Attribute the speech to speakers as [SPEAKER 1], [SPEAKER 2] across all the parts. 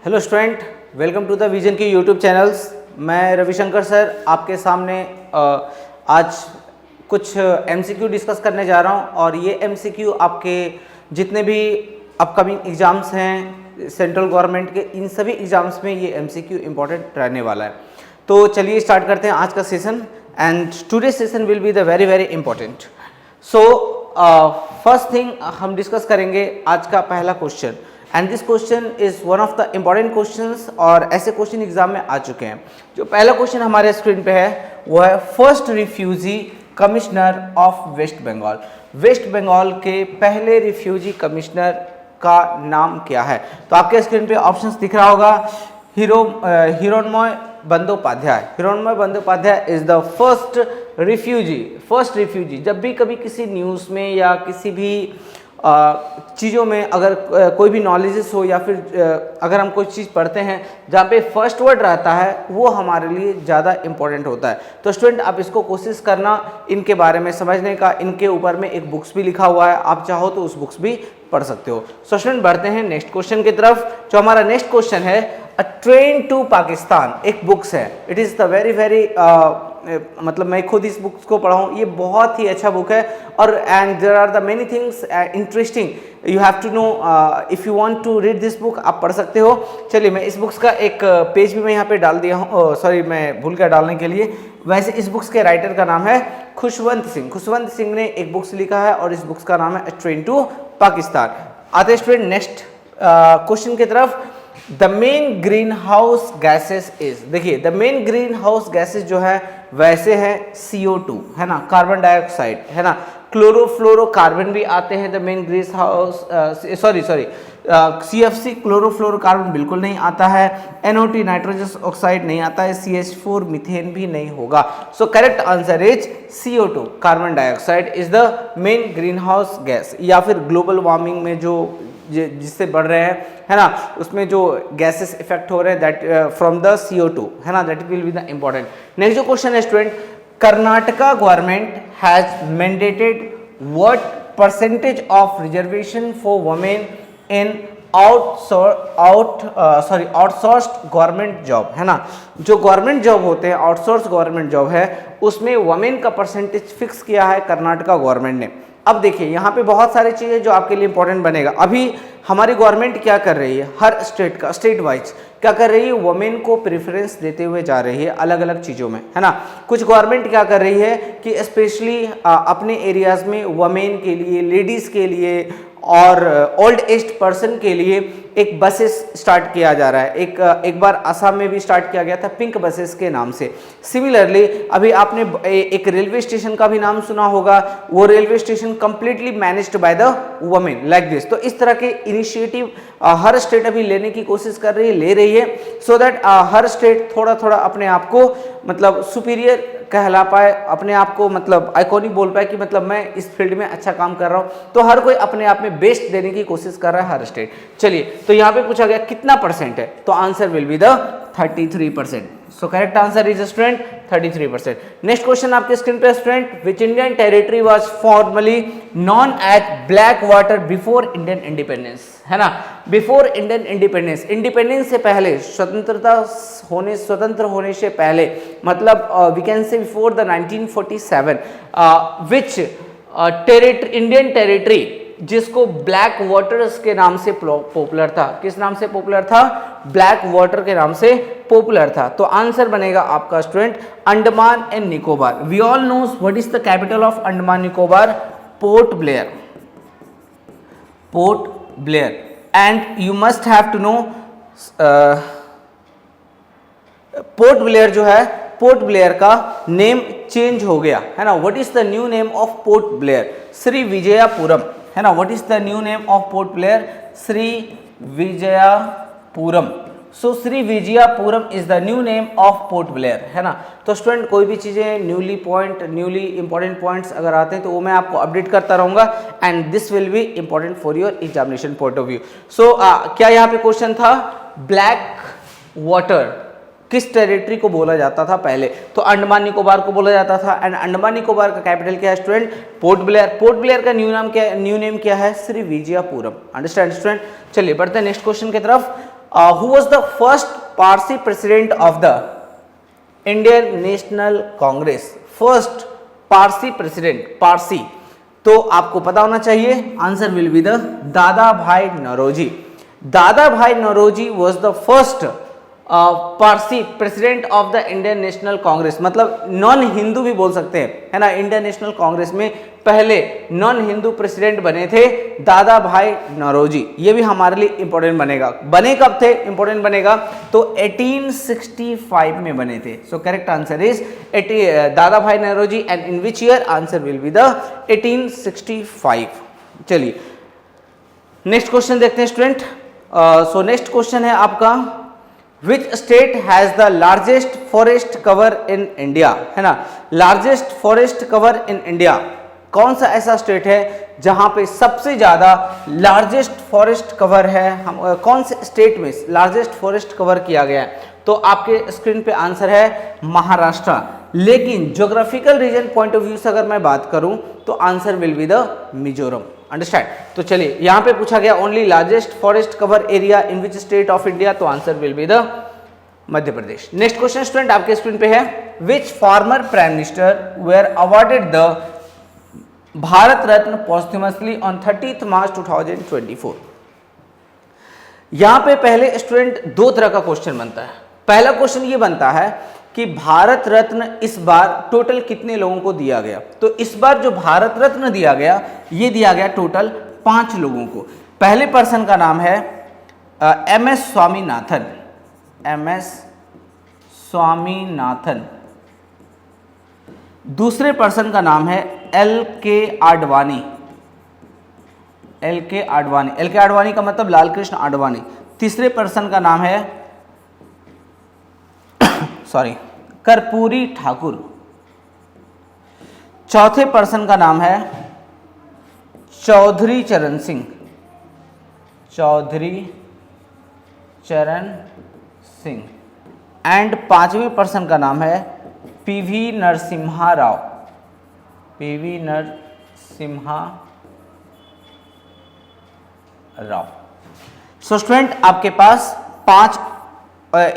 [SPEAKER 1] Hello student, welcome to the Vision की YouTube channels. मैं Ravishankar sir आपके सामने आज कुछ एमसीक्यू डिस्कस करने जा रहा हूं और ये एमसीक्यू आपके जितने भी अपकमिंग एग्ज़ाम्स हैं सेंट्रल गवर्नमेंट के, इन सभी एग्ज़ाम्स में ये एमसीक्यू इम्पॉर्टेंट रहने वाला है। तो चलिए स्टार्ट करते हैं आज का session and today session will be the very very important. So first thing हम डिस्कस करेंगे आज का पहला question and this question is one of the important questions और ऐसे क्वेश्चन एग्जाम में आ चुके हैं। जो पहला क्वेश्चन हमारे स्क्रीन पे है वो है first refugee commissioner of West Bengal. West Bengal के पहले रिफ्यूजी कमिश्नर का नाम क्या है? तो आपके स्क्रीन पे ऑप्शंस दिख रहा होगा। Hiranmay Bandopadhyay. Hiranmay Bandopadhyay is the first refugee. जब भी कभी किसी न्यूज़ में या किसी भी चीज़ों में अगर कोई भी नॉलेजेस हो या फिर अगर हम कोई चीज़ पढ़ते हैं जहाँ पे फर्स्ट वर्ड रहता है वो हमारे लिए ज़्यादा इम्पोर्टेंट होता है। तो स्टूडेंट आप इसको कोशिश करना इनके बारे में समझने का। इनके ऊपर में एक बुक्स भी लिखा हुआ है, आप चाहो तो उस बुक्स भी पढ़ सकते हो। सो स्टूडेंट बढ़ते हैं नेक्स्ट क्वेश्चन की तरफ। जो हमारा नेक्स्ट क्वेश्चन है अ ट्रेन टू पाकिस्तान, एक बुक्स है। It is the very very मतलब मैं खुद इस बुक्स को पढ़ा हूँ, ये बहुत ही अच्छा बुक है और and there are the many things interesting you have to know. If you want to read this book आप पढ़ सकते हो। चलिए मैं इस बुक्स का एक पेज भी मैं यहाँ पे डाल दिया हूँ, सॉरी मैं भूल गया डालने के लिए। वैसे इस बुक्स के राइटर का नाम है खुशवंत सिंह। खुशवंत सिंह ने एक बुक्स लिखा है और इस बुक्स का नाम है अ ट्रेन टू पाकिस्तान। आते हैं स्टूडेंट नेक्स्ट क्वेश्चन की तरफ। The main green house gases is, देखिए the main green house gases जो है वैसे है CO2 है ना, कार्बन डाइऑक्साइड है ना, क्लोरोफ्लोरोकार्बन भी आते हैं the main green house, sorry CFC chlorofluorocarbon बिल्कुल नहीं आता है, NO2 नाइट्रोजन ऑक्साइड नहीं आता है, CH4 मीथेन भी नहीं होगा। सो correct answer is CO2 carbon dioxide is the main green house gas. या फिर ग्लोबल वार्मिंग में जो जिससे बढ़ रहे हैं है ना, उसमें जो गैसेस इफेक्ट हो रहे हैं दैट फ्रॉम द CO2 है ना, that will be the important. Next जो क्वेश्चन है student, Karnataka government has mandated what percentage of reservation for women in outsourced government job है ना। जो गवर्नमेंट जॉब होते हैं आउटसोर्स गवर्नमेंट जॉब है उसमें वुमेन का परसेंटेज फिक्स किया है कर्नाटका गवर्नमेंट ने। अब देखिए यहाँ पे बहुत सारी चीज़ें जो आपके लिए इंपॉर्टेंट बनेगा। अभी हमारी गवर्नमेंट क्या कर रही है, हर स्टेट का स्टेट वाइज क्या कर रही है, वुमेन को प्रेफरेंस देते हुए जा रही है अलग अलग चीज़ों में है ना। कुछ गवर्नमेंट क्या कर रही है कि स्पेशली अपने एरियाज़ में वुमेन के लिए, लेडीज़ के लिए और ओल्ड एज पर्सन के लिए एक बसेस स्टार्ट किया जा रहा है। एक बार असम में भी स्टार्ट किया गया था पिंक बसेस के नाम से। सिमिलरली अभी आपने एक रेलवे स्टेशन का भी नाम सुना होगा, वो railway station completely managed by the women like this. तो इस तरह के इनिशिएटिव हर स्टेट अभी लेने की कोशिश कर रही है, ले रही है, सो दैट हर स्टेट थोड़ा थोड़ा अपने आप को मतलब सुपीरियर कहला पाए, अपने आप को मतलब आइकॉनिक बोल पाए कि मतलब मैं इस फील्ड में अच्छा काम कर रहा हूँ। तो हर कोई अपने आप में बेस्ट देने की कोशिश कर रहा है हर स्टेट। चलिए तो यहाँ पे पूछा गया कितना परसेंट है, तो answer will be the 33%। So correct answer is student 33%। Next question आपके स्क्रीन पे student, which Indian territory was formally known as black water before Indian independence है ना। बिफोर इंडियन इंडिपेंडेंस, इंडिपेंडेंस से पहले, स्वतंत्र होने से पहले, मतलब we can say before the 1947 which Indian territory जिसको ब्लैक वाटर्स के नाम से पॉपुलर था। किस नाम से पॉपुलर था? ब्लैक वाटर के नाम से पॉपुलर था। तो आंसर बनेगा आपका student Andaman and Nicobar. We all knows what is the capital of Andaman Nicobar? Port Blair. Port Blair. And you must have to know Port Blair जो है, पोर्ट ब्लेयर का नेम चेंज हो गया है ना। What is the new name of Port Blair? Shri Vijayapuram है ना। What is the new name of Port Blair? Shri Vijayapuram. So Shri Vijayapuram is the new name of Port Blair है ना। तो स्टूडेंट कोई भी चीज़ें न्यूली इंपॉर्टेंट पॉइंट्स अगर आते हैं तो वो मैं आपको अपडेट करता रहूंगा and this will be important for your examination point of view. So क्या यहाँ पे क्वेश्चन था, ब्लैक वाटर किस टेरिटरी को बोला जाता था पहले? तो अंडमान निकोबार को बोला जाता था। एंड अंडमान निकोबार का कैपिटल क्या है student? Port Blair. Port Blair का न्यू नेम क्या है? श्री विजयपुरम। Understand student. चलिए बढ़ते हैं नेक्स्ट क्वेश्चन की तरफ। Who was the first Parsi president of the Indian National Congress? First Parsi president, Parsi, तो आपको पता होना चाहिए, आंसर विल बी द दादा भाई Naoroji. Dadabhai Naoroji was the first Parsi president of the Indian National Congress, मतलब नॉन हिंदू भी बोल सकते हैं, है ना। इंडियन नेशनल कांग्रेस में पहले नॉन हिंदू प्रेसिडेंट बने थे दादा भाई नौरोजी। ये भी हमारे लिए इंपॉर्टेंट बनेगा। बने कब थे, इंपॉर्टेंट बनेगा, तो 1865 में बने थे। सो correct answer is Dadabhai Naoroji. And in which year? Answer will be the 1865। चलिए नेक्स्ट क्वेश्चन देखते हैं स्टूडेंट। सो नेक्स्ट क्वेश्चन है आपका, which state has the largest forest cover in India? है ना, largest forest cover in India, कौन सा ऐसा स्टेट है जहां पे सबसे ज्यादा लार्जेस्ट फॉरेस्ट कवर है? हम कौन से स्टेट में लार्जेस्ट फॉरेस्ट कवर किया गया है? तो आपके स्क्रीन पे आंसर है महाराष्ट्र। लेकिन geographical region point of view से अगर मैं बात करूं तो answer will be the Mizoram. Understand? तो चलिए यहां पे पूछा गया only largest forest cover area in which state of India, तो answer will be the Madhya Pradesh. Next question student आपके स्क्रीन पे है, which former prime minister were awarded the Bharat Ratna posthumously on 30 March 2024? यहां पे पहले स्टूडेंट दो तरह का क्वेश्चन बनता है। पहला क्वेश्चन ये बनता है कि भारत रत्न इस बार टोटल कितने लोगों को दिया गया? तो इस बार जो भारत रत्न दिया गया, ये दिया गया टोटल 5 लोगों को। पहले पर्सन का नाम है MS स्वामीनाथन, MS स्वामीनाथन। दूसरे पर्सन का नाम है LK Advani, LK Advani, LK Advani का मतलब लाल कृष्ण आडवाणी। तीसरे पर्सन का नाम है सॉरी कर्पूरी ठाकुर। चौथे पर्सन का नाम है चौधरी चरण सिंह, चौधरी चरण सिंह। एंड पांचवें पर्सन का नाम है PV Narasimha Rao, PV Narasimha Rao. So student आपके पास 5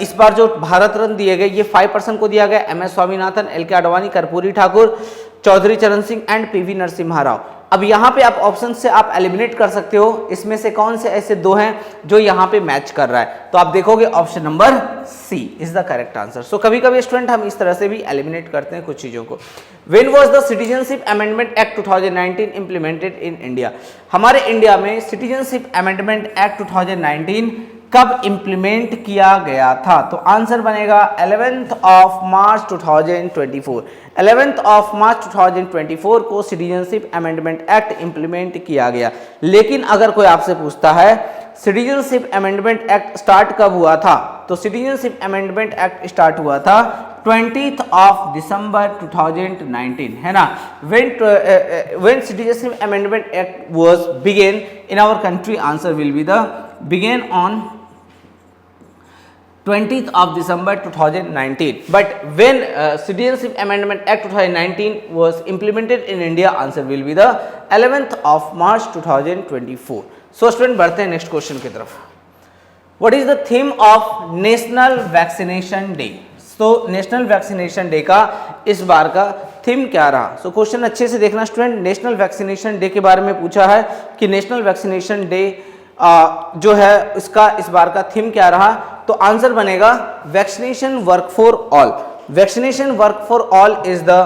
[SPEAKER 1] इस बार जो भारत रत्न दिए गए ये 5 पर्सन को दिया गया, MS स्वामीनाथन, LK आडवाणी, कर्पूरी ठाकुर, चौधरी चरण सिंह एंड PV नरसिम्हा राव। अब यहाँ पे आप ऑप्शन से आप एलिमिनेट कर सकते हो, इसमें से कौन से ऐसे 2 हैं जो यहाँ पे मैच कर रहा है, तो आप देखोगे option number C is the correct answer. So कभी कभी स्टूडेंट हम इस तरह से भी एलिमिनेट करते हैं कुछ चीजों को। When was the citizenship amendment act 2019 implemented in India? हमारे इंडिया में सिटीजनशिप अमेंडमेंट एक्ट 2019 कब इंप्लीमेंट किया गया था? तो आंसर बनेगा 11th of March 2024। 11th of March 2024 को सिटीजनशिप अमेंडमेंट एक्ट इंप्लीमेंट किया गया। लेकिन अगर कोई आपसे पूछता है सिटीजनशिप अमेंडमेंट एक्ट स्टार्ट कब हुआ था, तो सिटीजनशिप अमेंडमेंट एक्ट स्टार्ट हुआ था 20th ऑफ दिसंबर 2019, है ना। when citizenship amendment act was began in our country, answer will be the began on 20th of December 2019. But when Citizenship Amendment Act 2019 was implemented in India, answer will be the 11th of March 2024. So student बढ़ते हैं next question की तरफ। What is the theme of National Vaccination Day? तो national vaccination day का इस बार का theme क्या रहा? सो क्वेश्चन अच्छे से देखना स्टूडेंट। नेशनल वैक्सीनेशन डे के बारे में पूछा है कि नेशनल वैक्सीनेशन डे जो है इसका इस बार का थीम क्या रहा, तो आंसर बनेगा vaccination work for all. Vaccination work for all is the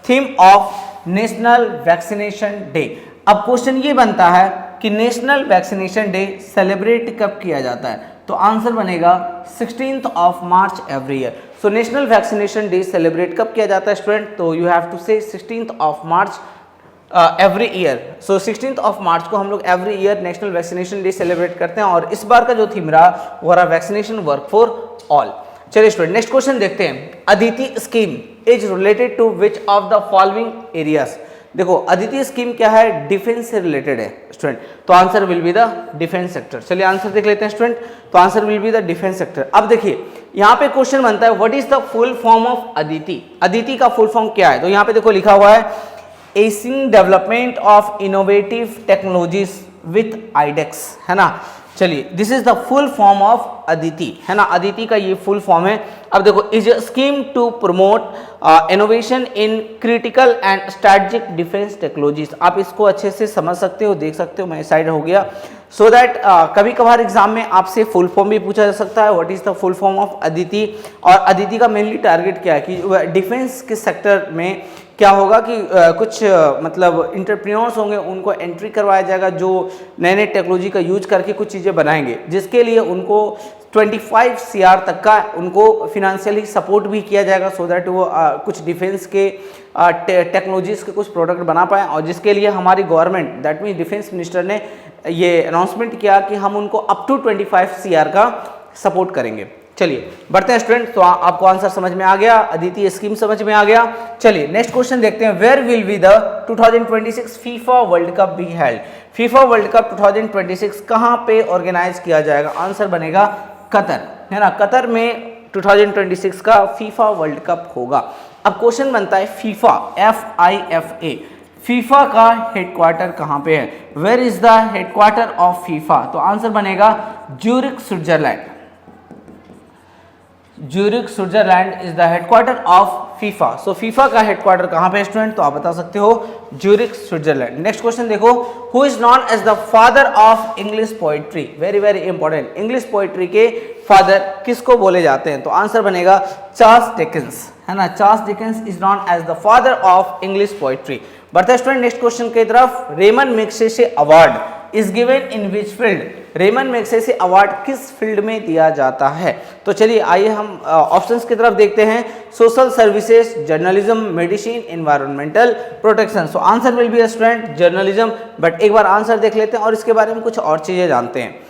[SPEAKER 1] theme of national vaccination day. अब क्वेश्चन ये बनता है कि नेशनल वैक्सीनेशन डे सेलिब्रेट कब किया जाता है, तो आंसर बनेगा 16th of March every year. So national vaccination day celebrate कब किया जाता है स्टूडेंट, तो यू हैव टू से 16th of March every year. So 16th of March को हम लोग every year national vaccination day celebrate करते हैं और इस बार का जो थीम रहा वो रहा वैक्सीनेशन वर्क फॉर ऑल। चलिए स्टूडेंट नेक्स्ट क्वेश्चन देखते हैं। Aditi scheme is related to which of the following areas? देखो अदिति स्कीम क्या है, डिफेंस से रिलेटेड है स्टूडेंट, तो answer will be the defence sector. चलिए आंसर देख लेते हैं स्टूडेंट, तो answer will be the defence sector. अब देखिए यहाँ पे क्वेश्चन बनता है what is the full form of Aditi? Aditi का फुल फॉर्म क्या है, तो यहाँ पे देखो लिखा हुआ है acing development of innovative technologies with iDEX, है ना। चलिए, this is the full form of ADITI, है ना, अदिति का ये फुल फॉर्म है। अब देखो, is a scheme to promote innovation in critical and strategic defence technologies. आप इसको अच्छे से समझ सकते हो, देख सकते हो, मैं साइड हो गया, सो दैट कभी कभार एग्जाम में आपसे फुल फॉर्म भी पूछा जा सकता है, what is the full form of Aditi. और अदिति का मेनली टारगेट क्या है कि डिफेंस के सेक्टर में क्या होगा कि कुछ मतलब इंटरप्रेन्योर्स होंगे, उनको एंट्री करवाया जाएगा जो नए नए टेक्नोलॉजी का यूज करके कुछ चीज़ें बनाएंगे, जिसके लिए उनको 25 CR तक का उनको फिनेंशियली सपोर्ट भी किया जाएगा, सो दैट वो कुछ डिफेंस के टेक्नोलॉजीज के कुछ प्रोडक्ट बना पाएँ। और जिसके लिए हमारी government, that means defence minister ने ये अनाउंसमेंट किया कि हम उनको अप टू 25 CR का सपोर्ट करेंगे। चलिए बढ़ते हैं स्टूडेंट, तो आपको आंसर समझ में आ गया, अदिति स्कीम समझ में आ गया। चलिए नेक्स्ट क्वेश्चन देखते हैं, where will be the 2026 FIFA World Cup be held. FIFA World Cup 2026 कहाँ पे ऑर्गेनाइज किया जाएगा? आंसर बनेगा कतर, है ना, कतर में 2026 का फीफा वर्ल्ड कप होगा। अब क्वेश्चन बनता है फीफा, FIFA, फीफा का हेडक्वार्टर कहाँ पे है? Where is the headquarter of FIFA? तो आंसर बनेगा Zurich, Switzerland. Zurich Switzerland is the headquarter of FIFA. So FIFA का हेडक्वार्टर कहाँ पे स्टूडेंट? तो आप बता सकते हो ज्यूरिख, स्विट्जरलैंड। नेक्स्ट क्वेश्चन देखो, who is known as the father of English poetry? Very very important, English poetry के फादर किसको बोले जाते हैं? तो आंसर बनेगा चार्ल्स डिकेंस, है ना, Charles Dickens is known as the father of English poetry. बढ़ते हैं स्टूडेंट नेक्स्ट क्वेश्चन की तरफ, Ramon Magsaysay award is given in which field? Ramon Magsaysay award किस फील्ड में दिया जाता है? तो चलिए आइए हम ऑप्शंस की तरफ देखते हैं, social services, journalism, medicine, environmental protection. So answer will be a student journalism. But एक बार आंसर देख लेते हैं और इसके बारे में कुछ और चीजें जानते हैं।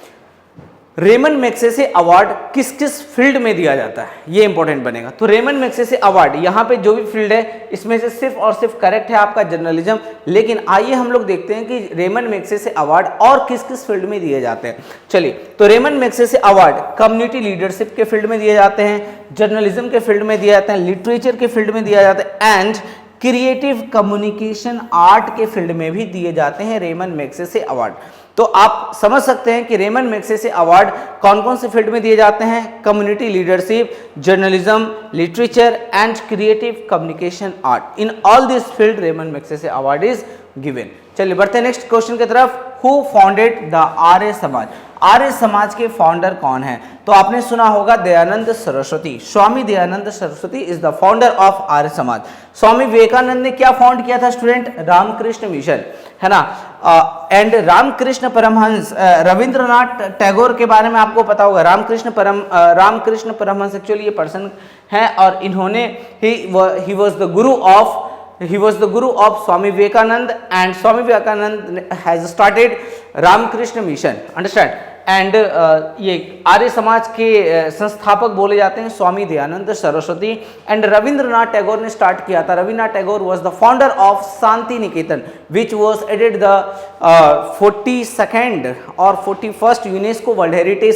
[SPEAKER 1] रेमन मैग्सेसे अवार्ड किस किस फील्ड में दिया जाता है, ये इंपॉर्टेंट बनेगा। तो रेमन मैग्सेसे अवार्ड, यहाँ पे जो भी फील्ड है इसमें से सिर्फ और सिर्फ करेक्ट है आपका जर्नलिज्म। लेकिन आइए हम लोग देखते हैं कि रेमन मैग्सेसे अवार्ड और किस किस फील्ड में दिए जाते हैं। चलिए, तो Ramon Magsaysay award community leadership के फील्ड में दिए जाते हैं, जर्नलिज्म के फील्ड में दिए जाते हैं, लिटरेचर के फील्ड में दिया जाता है, एंड क्रिएटिव कम्युनिकेशन आर्ट के फील्ड में भी दिए जाते हैं रेमन मैग्सेसे अवार्ड। तो आप समझ सकते हैं कि रेमन मैग्सेसे अवार्ड कौन कौन से फील्ड में दिए जाते हैं? Community leadership, journalism, literature and creative communication art. In all this field Ramon Magsaysay award is given. चलिए बढ़ते हैं नेक्स्ट क्वेश्चन की तरफ, who founded the Arya Samaj? आर्य समाज के फाउंडर कौन है? तो आपने सुना होगा Dayanand Saraswati, Swami Dayanand Saraswati is the founder of Arya Samaj. Swami Vivekananda ने क्या फाउंड किया था स्टूडेंट? रामकृष्ण मिशन, है ना, एंड रामकृष्ण परमहंस, रविंद्रनाथ टैगोर के बारे में आपको पता होगा। रामकृष्ण परमहंस एक्चुअली ये पर्सन है और इन्होंने ही was the guru of Swami Vivekananda, and Swami Vivekananda has started Ramakrishna mission, understand. And ये आर्य समाज के संस्थापक बोले जाते हैं स्वामी दयानंद सरस्वती। एंड रविंद्रनाथ टैगोर ने स्टार्ट किया था। Rabindranath Tagore was the founder of Shanti Niketan which was added the 42nd और 41st UNESCO world heritage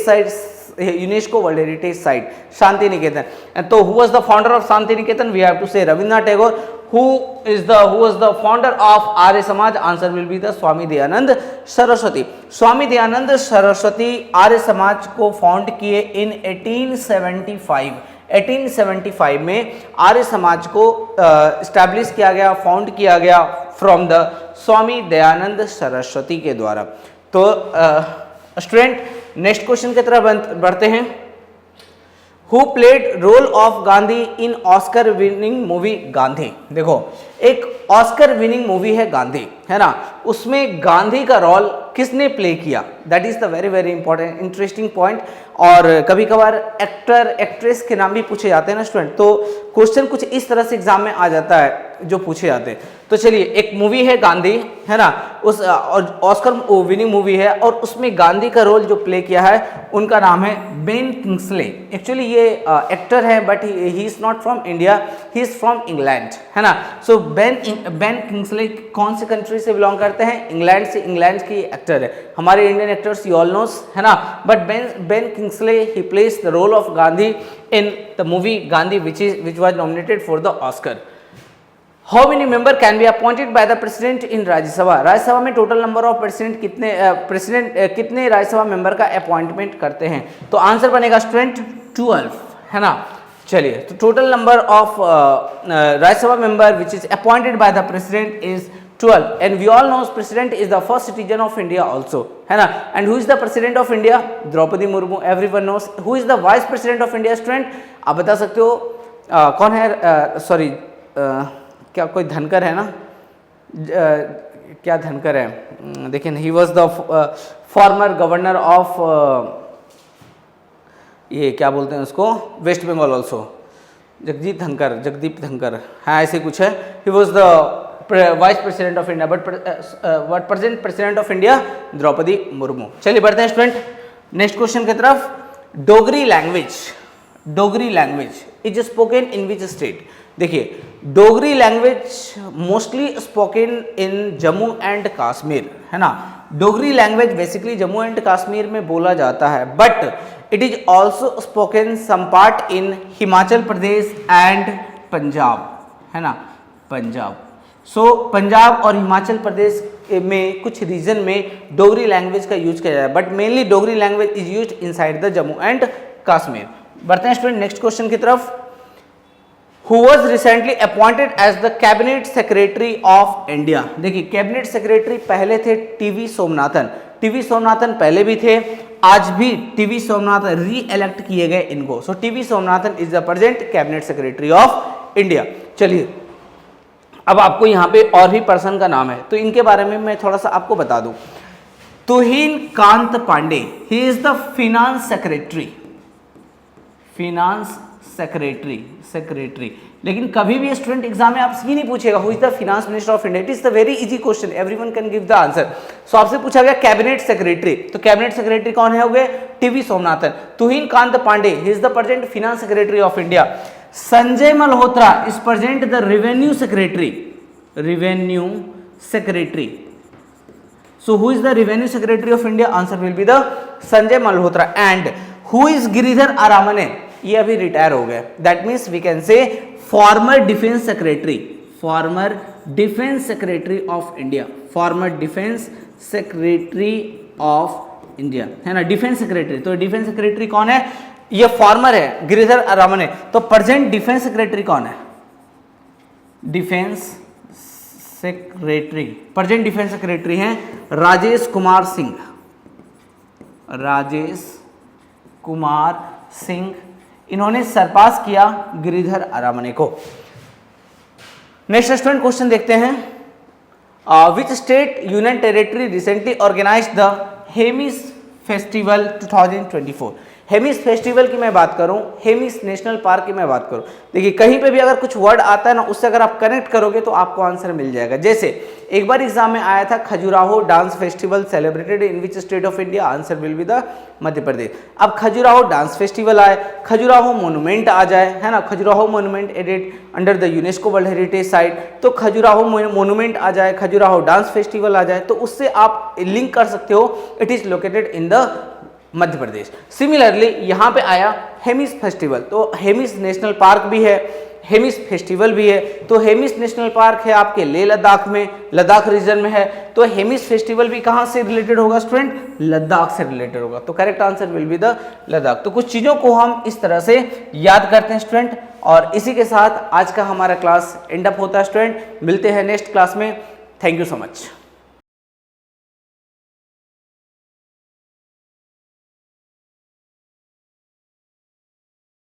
[SPEAKER 1] site Shanti Niketan. तो who was the founder of Shanti Niketan? We have to say Rabindranath Tagore. who was the founder of Arya Samaj? Answer will be the स्वामी दयानंद सरस्वती। स्वामी दयानंद सरस्वती आर्य समाज को found किए इन 1875 में आर्य समाज को establish किया गया, found किया गया फ्रॉम द स्वामी दयानंद सरस्वती के द्वारा। तो स्टूडेंट नेक्स्ट क्वेश्चन की तरफ बढ़ते हैं, who played role of Gandhi in Oscar winning movie Gandhi? देखो, एक ऑस्कर विनिंग मूवी है गांधी, है ना, उसमें गांधी का रोल किसने प्ले किया? That is the very very important interesting point. और कभी कभार एक्टर एक्ट्रेस के नाम भी पूछे जाते हैं ना स्टूडेंट, तो क्वेश्चन कुछ इस तरह से एग्जाम में आ जाता है जो पूछे जाते हैं। तो चलिए, एक मूवी है गांधी, है ना, उस ऑस्कर विनिंग मूवी है और उसमें गांधी का रोल जो प्ले किया है उनका नाम है बेन किंग्सले। एक्चुअली ये एक्टर है but he is not from India, he is from England, है ना। सो बेन किंग्सले कौन से कंट्री से बिलोंग करते हैं? इंग्लैंड से। इंग्लैंड की एक्टर है। हमारे Indian actors you all knows, है ना, but Ben Kingsley he plays the role of Gandhi in the movie Gandhi which was nominated for the Oscar. How many member can be appointed by the president in Rajya Sabha? Rajya Sabha में total number of president कितने Rajya Sabha member का appointment करते हैं? तो answer बनेगा student 12, है ना। चलिए, तो total number of Rajya Sabha member which is appointed by the president is 12 and we all know president is the first citizen of India also, है ना। and who is the president of India? Draupadi Murmu, everyone knows. who is the vice president of India? student आप बता सकते हो कौन है? Sorry क्या कोई धनकर है ना? क्या धनकर है? देखिए, ही was the former governor of ये क्या बोलते हैं उसको, वेस्ट बंगाल ऑल्सो, जगदीप धनकर, हाँ ऐसे कुछ है। He was the vice president of India, but present president of India Draupadi Murmu. चलिए बढ़ते हैं स्टूडेंट नेक्स्ट क्वेश्चन की तरफ। Dogri language is spoken in which state? देखिए, Dogri language mostly spoken in Jammu and Kashmir, है ना। Dogri language basically Jammu and Kashmir में बोला जाता है, but it is also spoken some part in Himachal Pradesh and Punjab, है ना, पंजाब। सो पंजाब और हिमाचल प्रदेश में कुछ रीजन में डोगरी लैंग्वेज का यूज किया जाता है, but mainly Dogri language is used inside the Jammu and Kashmir. बढ़ते हैं स्टूडेंट नेक्स्ट क्वेश्चन की तरफ। Who was recently appointed as the cabinet secretary of India? देखिए, कैबिनेट सेक्रेटरी पहले थे टीवी सोमनाथन। टीवी सोमनाथन पहले भी थे, आज भी टीवी सोमनाथन री इलेक्ट किए गए इनको। So TV Somanathan is the present cabinet secretary of India. चलिए, अब आपको यहाँ पे और भी पर्सन का नाम है, तो इनके बारे में मैं थोड़ा सा आपको बता दूं। Tuhin Kanta Pandey, he is the finance secretary. लेकिन कभी भी स्टूडेंट एग्जाम में आपसे ये नहीं पूछेगा who is the finance minister of India. It is the very easy question, everyone can give the answer. So आपसे पूछा गया कैबिनेट सेक्रेटरी, तो कैबिनेट सेक्रेटरी कौन है? हो गए TV Somanathan. Tuhin Kanta Pandey, he is the present finance secretary of India. Sanjay Malhotra is present the revenue secretary. So who is the revenue secretary of India? Answer will be the Sanjay Malhotra. And who is Giridhar Aramane? ये अभी retire हो गए। That means we can say former defense secretary of India, है ना, defence secretary. तो defence secretary कौन है? ये फॉर्मर है गिरिधर अरामने। तो प्रेजेंट डिफेंस सेक्रेटरी कौन है? प्रेजेंट डिफेंस सेक्रेटरी हैं राजेश कुमार सिंह। इन्होंने सरपास किया गिरिधर अरामने को। नेक्स्ट स्टूडेंट क्वेश्चन देखते हैं। Which state union territory recently organised the Hemis festival 2024? Hemis festival की मैं बात करूं, हेमिस नेशनल पार्क की मैं बात करूं, देखिए कहीं पे भी अगर कुछ वर्ड आता है ना, उससे अगर आप कनेक्ट करोगे तो आपको आंसर मिल जाएगा। जैसे एक बार एग्जाम में आया था Khajuraho dance festival celebrated in which state of India? Answer will be the Madhya Pradesh. अब खजुराहो डांस फेस्टिवल आए, खजुराहो मोन्यूमेंट आ जाए, है ना, Khajuraho monument added under the UNESCO world heritage site, तो खजुराहो मोन्यूमेंट आ जाए, खजुराहो डांस फेस्टिवल आ जाए, तो उससे आप लिंक कर सकते हो it is located in the Madhya Pradesh. Similarly यहाँ पे आया हेमिस फेस्टिवल, तो हेमिस नेशनल पार्क भी है, हेमिस फेस्टिवल भी है। तो हेमिस नेशनल पार्क है आपके लेह लद्दाख में, लद्दाख रीजन में है। तो हेमिस फेस्टिवल भी कहाँ से रिलेटेड होगा स्टूडेंट? लद्दाख से रिलेटेड होगा। तो correct answer will be the Ladakh. तो कुछ चीज़ों को हम इस तरह से याद करते हैं स्टूडेंट, और इसी के साथ आज का हमारा क्लास एंड अप होता है स्टूडेंट। मिलते हैं नेक्स्ट क्लास में। Thank you so much.